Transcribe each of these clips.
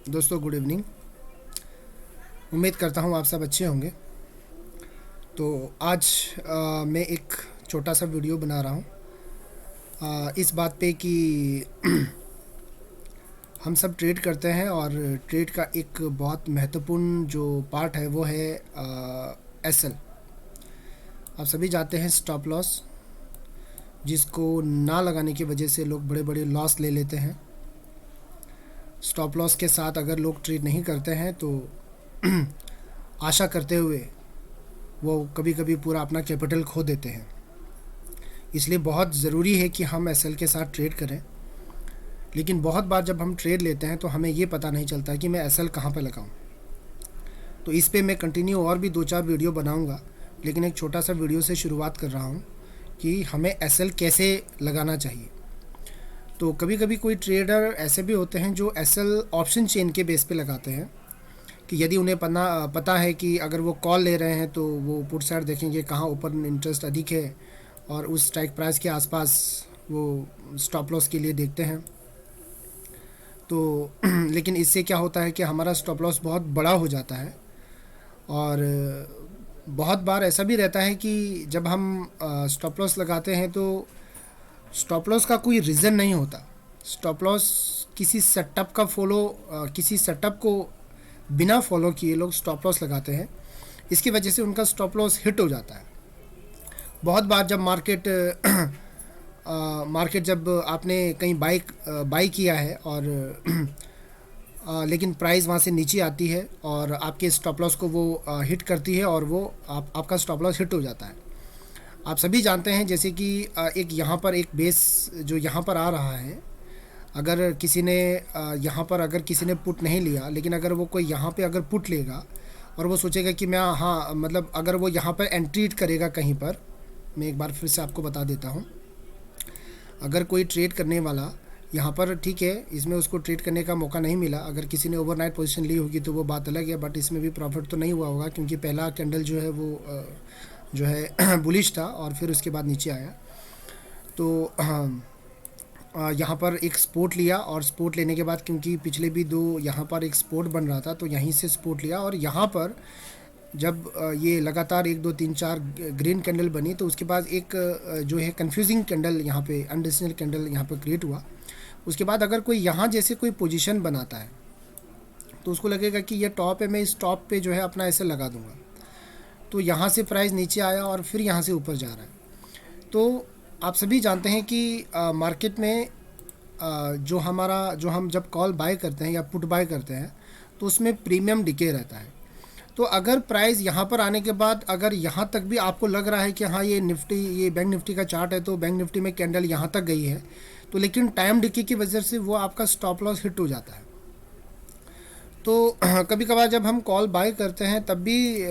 दोस्तों good evening. उम्मीद करता हूँ आप सब अच्छे होंगे। तो आज मैं एक छोटा सा वीडियो बना रहा हूँ इस बात पे कि हम सब ट्रेड करते हैं और ट्रेड का एक बहुत महत्वपूर्ण जो पार्ट है वो है एसएल। आप सभी जानते हैं स्टॉप लॉस, जिसको ना लगाने की वजह से लोग बड़े बड़े लॉस ले लेते हैं। स्टॉप लॉस के साथ अगर लोग ट्रेड नहीं करते हैं तो आशा करते हुए वो कभी कभी पूरा अपना कैपिटल खो देते हैं। इसलिए बहुत ज़रूरी है कि हम एसएल के साथ ट्रेड करें। लेकिन बहुत बार जब हम ट्रेड लेते हैं तो हमें ये पता नहीं चलता कि मैं एसएल कहाँ पर लगाऊं। तो इस पे मैं कंटिन्यू और भी 2-4 वीडियो बनाऊंगा, लेकिन एक छोटा सा वीडियो से शुरुआत कर रहा हूँ कि हमें एसएल कैसे लगाना चाहिए। तो कभी कभी कोई ट्रेडर ऐसे भी होते हैं जो एसएल ऑप्शन चेन के बेस पे लगाते हैं कि यदि उन्हें पता है कि अगर वो कॉल ले रहे हैं तो वो पुट साइड देखेंगे कहाँ ऊपर इंटरेस्ट अधिक है और उस स्ट्राइक प्राइस के आसपास वो स्टॉप लॉस के लिए देखते हैं। तो लेकिन इससे क्या होता है कि हमारा स्टॉप लॉस बहुत बड़ा हो जाता है। और बहुत बार ऐसा भी रहता है कि जब हम स्टॉप लॉस लगाते हैं तो स्टॉप लॉस का कोई रीज़न नहीं होता। स्टॉप लॉस किसी सेटअप को बिना फॉलो किए लोग स्टॉप लॉस लगाते हैं। इसकी वजह से उनका स्टॉप लॉस हिट हो जाता है। बहुत बार जब मार्केट जब आपने कहीं बाई किया है और लेकिन प्राइस वहाँ से नीचे आती है और आपके स्टॉप लॉस को वो हिट करती है और वो आपका स्टॉप लॉस हिट हो जाता है। आप सभी जानते हैं जैसे कि एक यहाँ पर एक बेस जो यहाँ पर आ रहा है, अगर किसी ने पुट नहीं लिया, लेकिन अगर वो कोई यहाँ पे अगर पुट लेगा और वो सोचेगा कि मैं मतलब अगर वो यहाँ पर एंट्री करेगा कहीं पर, मैं एक बार फिर से आपको बता देता हूँ। अगर कोई ट्रेड करने वाला यहाँ पर, ठीक है, इसमें उसको ट्रेड करने का मौका नहीं मिला, अगर किसी ने ओवरनाइट पोजीशन ली होगी तो वो बात अलग है, बट इसमें भी प्रॉफिट तो नहीं हुआ होगा क्योंकि पहला कैंडल जो है वो जो है बुलिश था और फिर उसके बाद नीचे आया। तो यहाँ पर एक सपोर्ट लिया और सपोर्ट लेने के बाद क्योंकि पिछले भी दो यहाँ पर एक सपोर्ट बन रहा था तो यहीं से सपोर्ट लिया और यहाँ पर जब ये लगातार 1 2 3 4 ग्रीन कैंडल बनी तो उसके बाद एक जो है कंफ्यूजिंग कैंडल यहाँ पे अनडिसिजनल कैंडल यहाँ पर क्रिएट हुआ। उसके बाद अगर कोई यहाँ जैसे कोई पोजीशन बनाता है तो उसको लगेगा कि ये टॉप है, मैं इस टॉप पे जो है अपना ऐसे लगा दूंगा। तो यहाँ से प्राइस नीचे आया और फिर यहाँ से ऊपर जा रहा है। तो आप सभी जानते हैं कि मार्केट में जो हम जब कॉल बाय करते हैं या पुट बाय करते हैं तो उसमें प्रीमियम डिके रहता है। तो अगर प्राइस यहाँ पर आने के बाद अगर यहाँ तक भी आपको लग रहा है कि हाँ ये बैंक निफ्टी का चार्ट है तो बैंक निफ्टी में कैंडल यहाँ तक गई है, तो लेकिन टाइम डिके की वजह से वो आपका स्टॉप लॉस हिट हो जाता है। तो कभी कभार जब हम कॉल बाय करते हैं तब भी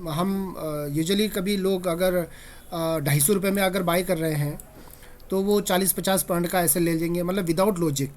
हम यूजुअली कभी लोग अगर 250 रुपये में अगर बाय कर रहे हैं तो वो 40-50 पॉइंट का ऐसे ले लेंगे, मतलब विदाउट लॉजिक।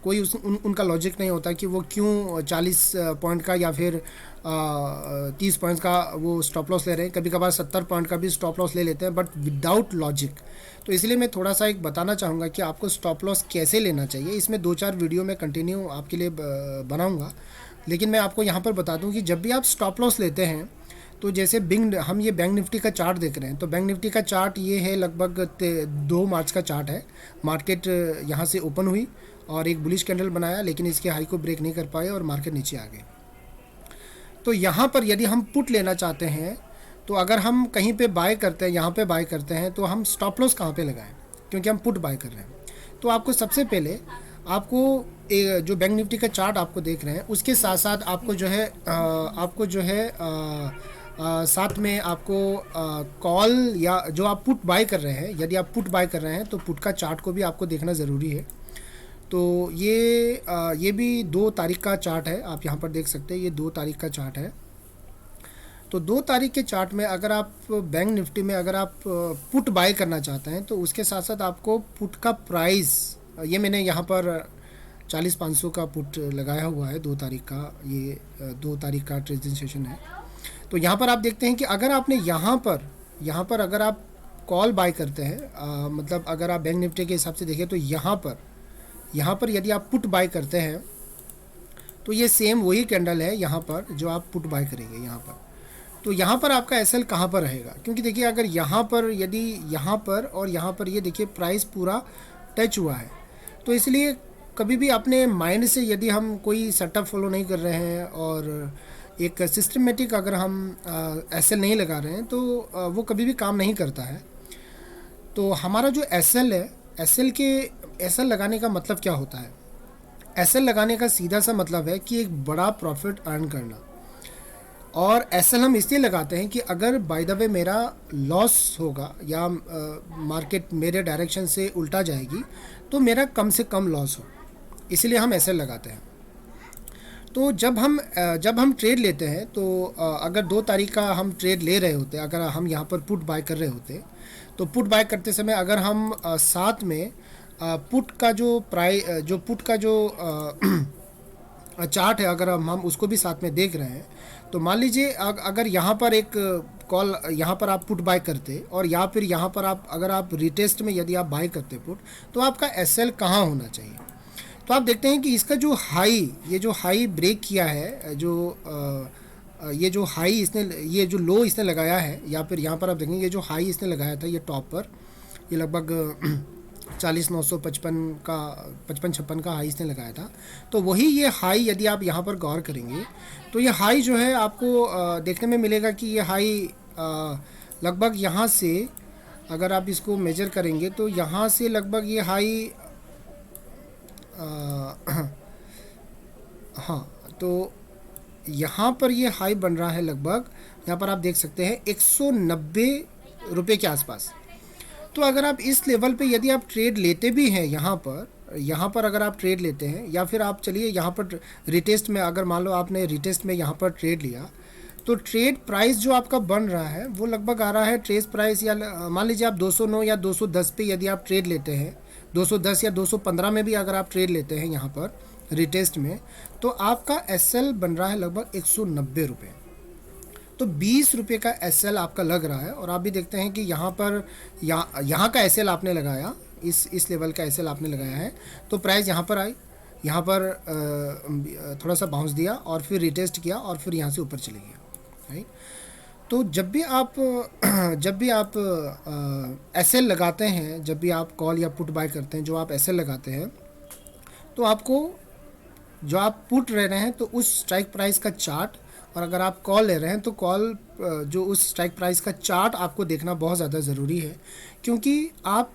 कोई उनका लॉजिक नहीं होता कि वो क्यों 40 पॉइंट का या फिर 30 पॉइंट्स का वो स्टॉप लॉस ले रहे हैं। कभी कभार 70 पॉइंट का भी स्टॉप लॉस ले लेते हैं, बट विदाउट लॉजिक। तो इसलिए मैं थोड़ा सा एक बताना चाहूँगा कि आपको स्टॉप लॉस कैसे लेना चाहिए। इसमें 2-4 वीडियो मैं कंटिन्यू आपके लिए बनाऊँगा, लेकिन मैं आपको यहाँ पर बता दूँ कि जब भी आप स्टॉप लॉस लेते हैं तो जैसे हम ये बैंक निफ्टी का चार्ट देख रहे हैं, तो बैंक निफ्टी का चार्ट ये है लगभग 2 मार्च का चार्ट है। मार्केट यहाँ से ओपन हुई और एक बुलिश कैंडल बनाया, लेकिन इसके हाई को ब्रेक नहीं कर पाए और मार्केट नीचे आ गए। तो यहाँ पर यदि हम पुट लेना चाहते हैं तो अगर हम कहीं पे बाय करते हैं, यहाँ पे बाय करते हैं, तो हम स्टॉप लॉस कहाँ पे लगाएं, क्योंकि हम पुट बाय कर रहे हैं। तो आपको सबसे पहले जो बैंक निफ्टी का चार्ट आपको देख रहे हैं उसके साथ साथ साथ में आपको कॉल या जो आप पुट बाय कर रहे हैं, यदि आप पुट बाय कर रहे हैं तो पुट का चार्ट को भी आपको देखना ज़रूरी है। तो ये भी 2 तारीख का चार्ट है, आप यहाँ पर देख सकते हैं, ये 2 तारीख का चार्ट है। तो 2 तारीख के चार्ट में अगर आप बैंक निफ्टी में अगर आप पुट बाय करना चाहते हैं तो उसके साथ साथ आपको पुट का प्राइस, ये मैंने यहाँ पर 40-500 का पुट लगाया हुआ है 2 तारीख का, ये 2 तारीख का ट्रेडिंग सेशन है। तो यहाँ पर आप देखते हैं कि अगर आपने यहाँ पर अगर आप कॉल बाय करते हैं, मतलब अगर आप बैंक निफ्टी के हिसाब से देखें तो यहाँ पर यदि आप पुट बाय करते हैं तो ये सेम वही कैंडल है यहाँ पर जो आप पुट बाय करेंगे यहाँ पर। तो यहाँ पर आपका एस एल कहाँ पर रहेगा, क्योंकि देखिए अगर यहाँ पर यदि यहाँ पर और यहाँ पर ये देखिए प्राइस पूरा टच हुआ है, तो इसलिए कभी भी अपने माइंड से यदि हम कोई सेटअप फॉलो नहीं कर रहे हैं और एक सिस्टमेटिक अगर हम एस एल नहीं लगा रहे हैं तो वो कभी भी काम नहीं करता है। तो हमारा जो एस एल है, एस एल लगाने का मतलब क्या होता है? एस एल लगाने का सीधा सा मतलब है कि एक बड़ा प्रॉफिट अर्न करना। और एस एल हम इसलिए लगाते हैं कि अगर बाय द वे मेरा लॉस होगा या मार्केट मेरे डायरेक्शन से उल्टा जाएगी तो मेरा कम से कम लॉस हो, इसलिए हम एस एल लगाते हैं। तो जब हम ट्रेड लेते हैं तो अगर 2 तारीख का हम ट्रेड ले रहे होते, अगर हम यहाँ पर पुट बाय कर रहे होते, तो पुट बाय करते समय अगर हम साथ में पुट का जो पुट का जो चार्ट है अगर हम उसको भी साथ में देख रहे हैं, तो मान लीजिए अगर यहाँ पर एक कॉल यहाँ पर आप पुट बाय करते और या फिर यहाँ पर अगर आप रिटेस्ट में यदि आप बाय करते पुट, तो आपका एस एल कहाँ होना चाहिए? तो आप देखते हैं कि इसका जो ये जो हाई ब्रेक किया है, ये जो हाई इसने, ये जो लो इसने लगाया है, या फिर यहाँ पर आप देखेंगे ये जो हाई इसने लगाया था ये टॉप पर, ये लगभग 40,955 का 55-56 का हाई इसने लगाया था। तो वही ये हाई यदि आप यहाँ पर गौर करेंगे तो ये हाई जो है आपको देखने में मिलेगा कि ये हाई लगभग यहाँ से अगर आप इसको मेजर करेंगे तो यहाँ से लगभग ये हाई हाँ, तो यहाँ पर ये हाई बन रहा है लगभग, यहाँ पर आप देख सकते हैं 190 रुपये के आसपास। तो अगर आप इस लेवल पे यदि आप ट्रेड लेते भी हैं यहाँ पर अगर आप ट्रेड लेते हैं, या फिर आप चलिए यहाँ पर रिटेस्ट में, अगर मान लो आपने रिटेस्ट में यहाँ पर ट्रेड लिया, तो ट्रेड प्राइस जो आपका बन रहा है वो लगभग आ रहा है ट्रेस प्राइस, या मान लीजिए आप 209 या 210 पे यदि आप ट्रेड लेते हैं, 210 या 215 में भी अगर आप ट्रेड लेते हैं यहाँ पर रिटेस्ट में, तो आपका एस एल बन रहा है लगभग 190 रुपये। तो 20 रुपये का एस एल आपका लग रहा है। और आप भी देखते हैं कि यहाँ पर यहाँ का एस एल आपने लगाया, इस लेवल का एस एल आपने लगाया है, तो प्राइस यहाँ पर आई, यहाँ पर थोड़ा सा बाउंस दिया और फिर रिटेस्ट किया और फिर यहाँ से ऊपर चले गया, राइट। तो जब भी आप एस एल लगाते हैं, जब भी आप कॉल या पुट बाय करते हैं, जो आप एस एल लगाते हैं, तो आपको जो आप पुट ले रहे हैं तो उस स्ट्राइक प्राइस का चार्ट, और अगर आप कॉल ले रहे हैं तो कॉल जो उस स्ट्राइक प्राइस का चार्ट आपको देखना बहुत ज़्यादा ज़रूरी है, क्योंकि आप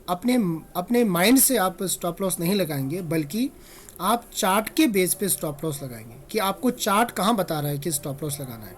अपने माइंड से आप स्टॉप लॉस नहीं लगाएंगे, बल्कि आप चार्ट के बेस पे स्टॉप लॉस लगाएंगे कि आपको चार्ट कहाँ बता रहा है कि स्टॉप लॉस लगाना है।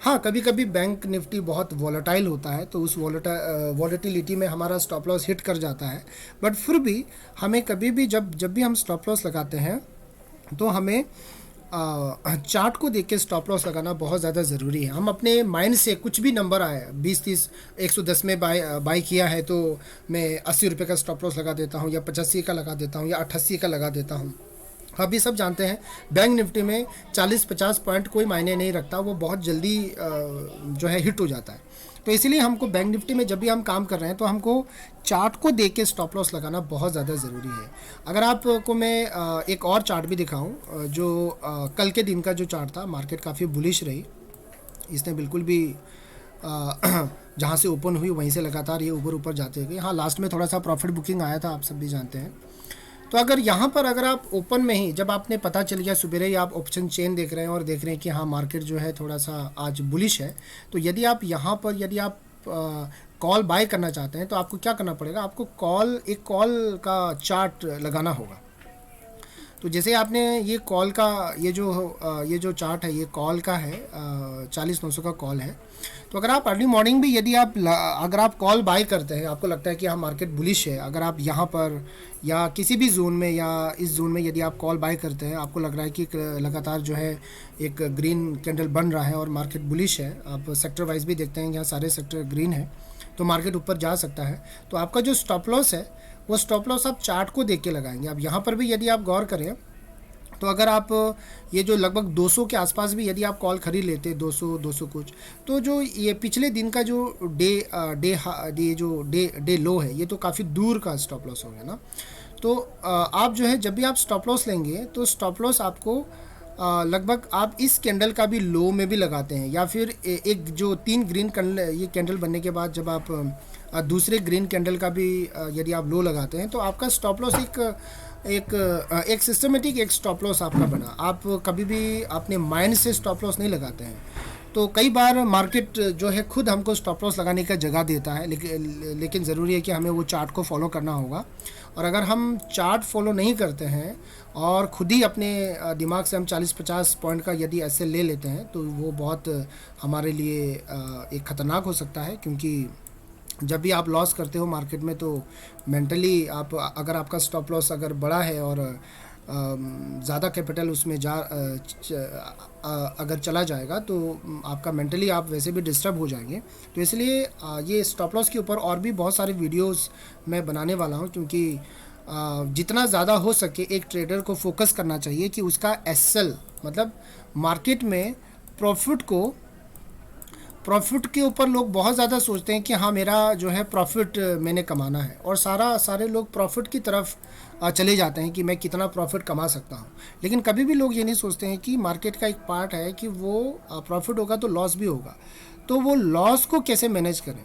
हाँ, कभी कभी बैंक निफ्टी बहुत वॉलेटाइल होता है, तो उस वॉलेटिलिटी में हमारा स्टॉप लॉस हिट कर जाता है, बट फिर भी हमें कभी भी जब भी हम स्टॉप लॉस लगाते हैं तो हमें चार्ट को देख के स्टॉप लॉस लगाना बहुत ज़्यादा ज़रूरी है। हम अपने माइंड से कुछ भी नंबर आए, 20-30 110 में बाय किया है तो मैं 80 रुपये का स्टॉप लॉस लगा देता हूँ, या 85 का लगा देता हूँ, या 88 का लगा देता हूँ। अभी सब जानते हैं बैंक निफ्टी में 40-50 पॉइंट कोई मायने नहीं रखता, वो बहुत जल्दी जो है हिट हो जाता है। तो इसीलिए हमको बैंक निफ्टी में जब भी हम काम कर रहे हैं तो हमको चार्ट को देख के स्टॉप लॉस लगाना बहुत ज़्यादा ज़रूरी है। अगर आपको मैं एक और चार्ट भी दिखाऊं, जो कल के दिन का जो चार्ट था, मार्केट काफ़ी बुलिश रही, इसने बिल्कुल भी जहाँ से ओपन हुई वहीं से लगातार ये ऊपर जाते गए। हाँ, लास्ट में थोड़ा सा प्रॉफिट बुकिंग आया था, आप सब भी जानते हैं। तो अगर यहाँ पर अगर आप ओपन में ही, जब आपने पता चल गया सुबह ही आप ऑप्शन चेन देख रहे हैं और देख रहे हैं कि हाँ मार्केट जो है थोड़ा सा आज बुलिश है, तो यदि आप यहाँ पर यदि आप कॉल बाय करना चाहते हैं तो आपको क्या करना पड़ेगा, आपको एक कॉल का चार्ट लगाना होगा। तो जैसे आपने ये कॉल का ये जो चार्ट है ये कॉल का है, 40,900 का कॉल है। तो अगर आप अर्ली मॉर्निंग भी यदि अगर आप कॉल बाय करते हैं, आपको लगता है कि हाँ मार्केट बुलिश है, अगर आप यहाँ पर या किसी भी जोन में या इस जोन में यदि आप कॉल बाय करते हैं, आपको लग रहा है कि लगातार जो है एक ग्रीन कैंडल बन रहा है और मार्केट बुलिश है, आप सेक्टर वाइज भी देखते हैं यहाँ सारे सेक्टर ग्रीन है, तो मार्केट ऊपर जा सकता है। तो आपका जो स्टॉप लॉस है वो स्टॉप लॉस आप चार्ट को देख के लगाएंगे। अब यहाँ पर भी यदि आप गौर करें तो अगर आप ये जो लगभग 200 के आसपास भी यदि आप कॉल खरीद लेते, 200 कुछ, तो जो ये पिछले दिन का जो डे लो है, ये तो काफ़ी दूर का स्टॉप लॉस हो गया ना। तो आप जो है जब भी आप स्टॉप लॉस लेंगे तो स्टॉप लॉस आपको लगभग आप इस कैंडल का भी लो में भी लगाते हैं, या फिर एक जो 3 ग्रीन कैंडल, ये कैंडल बनने के बाद जब आप दूसरे ग्रीन कैंडल का भी यदि आप लो लगाते हैं, तो आपका स्टॉप लॉस एक सिस्टमेटिक एक स्टॉप लॉस आपका बना। आप कभी भी अपने माइंड से स्टॉप लॉस नहीं लगाते हैं। तो कई बार मार्केट जो है खुद हमको स्टॉप लॉस लगाने का जगह देता है, लेकिन ज़रूरी है कि हमें वो चार्ट को फॉलो करना होगा। और अगर हम चार्ट फॉलो नहीं करते हैं और खुद ही अपने दिमाग से हम 40-50 पॉइंट का यदि ऐसे ले लेते हैं, तो वो बहुत हमारे लिए एक ख़तरनाक हो सकता है। क्योंकि जब भी आप लॉस करते हो मार्केट में, तो मेंटली आप, अगर आपका स्टॉप लॉस अगर बड़ा है और ज़्यादा कैपिटल उसमें अगर चला जाएगा, तो आपका मेंटली आप वैसे भी डिस्टर्ब हो जाएंगे। तो इसलिए ये स्टॉप लॉस के ऊपर और भी बहुत सारे वीडियोस मैं बनाने वाला हूँ, क्योंकि जितना ज़्यादा हो सके एक ट्रेडर को फोकस करना चाहिए कि उसका एसएल, मतलब मार्केट में प्रॉफिट के ऊपर लोग बहुत ज़्यादा सोचते हैं कि हाँ मेरा जो है प्रॉफिट मैंने कमाना है, और सारे लोग प्रॉफिट की तरफ चले जाते हैं कि मैं कितना प्रॉफिट कमा सकता हूँ। लेकिन कभी भी लोग ये नहीं सोचते हैं कि मार्केट का एक पार्ट है कि वो प्रॉफिट होगा तो लॉस भी होगा, तो वो लॉस को कैसे मैनेज करें।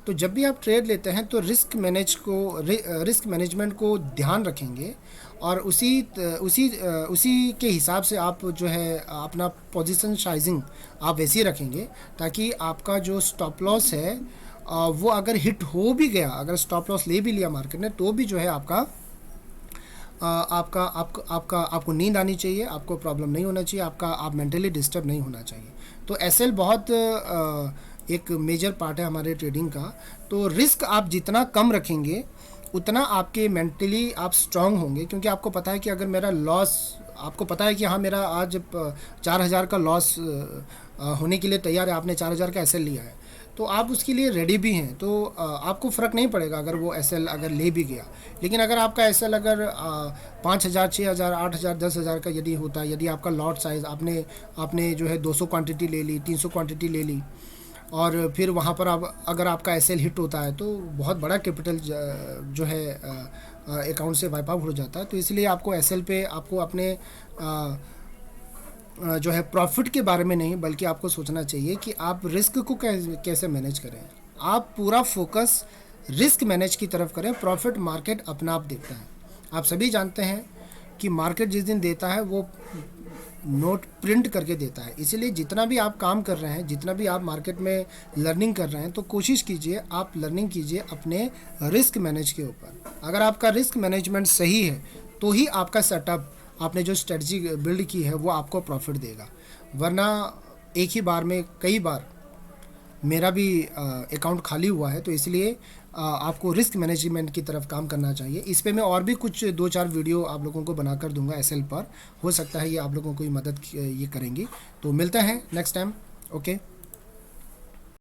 तो जब भी आप ट्रेड लेते हैं तो रिस्क मैनेजमेंट को ध्यान रखेंगे, और उसी के हिसाब से आप जो है अपना पोजीशन साइजिंग आप वैसे ही रखेंगे, ताकि आपका जो स्टॉप लॉस है वो अगर हिट हो भी गया, अगर स्टॉप लॉस ले भी लिया मार्केट ने, तो भी जो है आपको नींद आनी चाहिए, आपको प्रॉब्लम नहीं होना चाहिए, आप मेंटली डिस्टर्ब नहीं होना चाहिए। तो एसएल बहुत एक मेजर पार्ट है हमारे ट्रेडिंग का। तो रिस्क आप जितना कम रखेंगे उतना आपके मेंटली आप स्ट्रांग होंगे, क्योंकि आपको पता है कि अगर मेरा लॉस, आपको पता है कि हाँ मेरा आज 4,000 का लॉस होने के लिए तैयार है, आपने 4,000 का एसएल लिया है, तो आप उसके लिए रेडी भी हैं। तो आपको फ़र्क नहीं पड़ेगा अगर वो एसएल अगर ले भी गया। लेकिन अगर आपका एसएल अगर 5,000, 6,000, 8,000, 10,000 का यदि होता है, यदि आपका लॉट साइज़ आपने जो है 200 क्वांटिटी ले ली, 300 क्वांटिटी ले ली, और फिर वहाँ पर आप अगर आपका एसएल हिट होता है, तो बहुत बड़ा कैपिटल जो है अकाउंट से वाइप आउट हो जाता है। तो इसलिए आपको एसएल पे आपको अपने जो है प्रॉफिट के बारे में नहीं, बल्कि आपको सोचना चाहिए कि आप रिस्क को कैसे मैनेज करें। आप पूरा फोकस रिस्क मैनेज की तरफ करें, प्रॉफिट मार्केट अपना आप देता है। आप सभी जानते हैं कि मार्केट जिस दिन देता है वो नोट प्रिंट करके देता है। इसलिए जितना भी आप काम कर रहे हैं, जितना भी आप मार्केट में लर्निंग कर रहे हैं, तो कोशिश कीजिए आप लर्निंग कीजिए अपने रिस्क मैनेज के ऊपर। अगर आपका रिस्क मैनेजमेंट सही है, तो ही आपका सेटअप, आपने जो स्ट्रेटजी बिल्ड की है, वो आपको प्रॉफिट देगा। वरना एक ही बार में, कई बार मेरा भी अकाउंट खाली हुआ है, तो इसलिए आपको रिस्क मैनेजमेंट की तरफ काम करना चाहिए। इस पे मैं और भी कुछ 2-4 वीडियो आप लोगों को बनाकर दूंगा एसएल पर, हो सकता है ये आप लोगों को मदद ये करेंगी। तो मिलते हैं नेक्स्ट टाइम। ओके।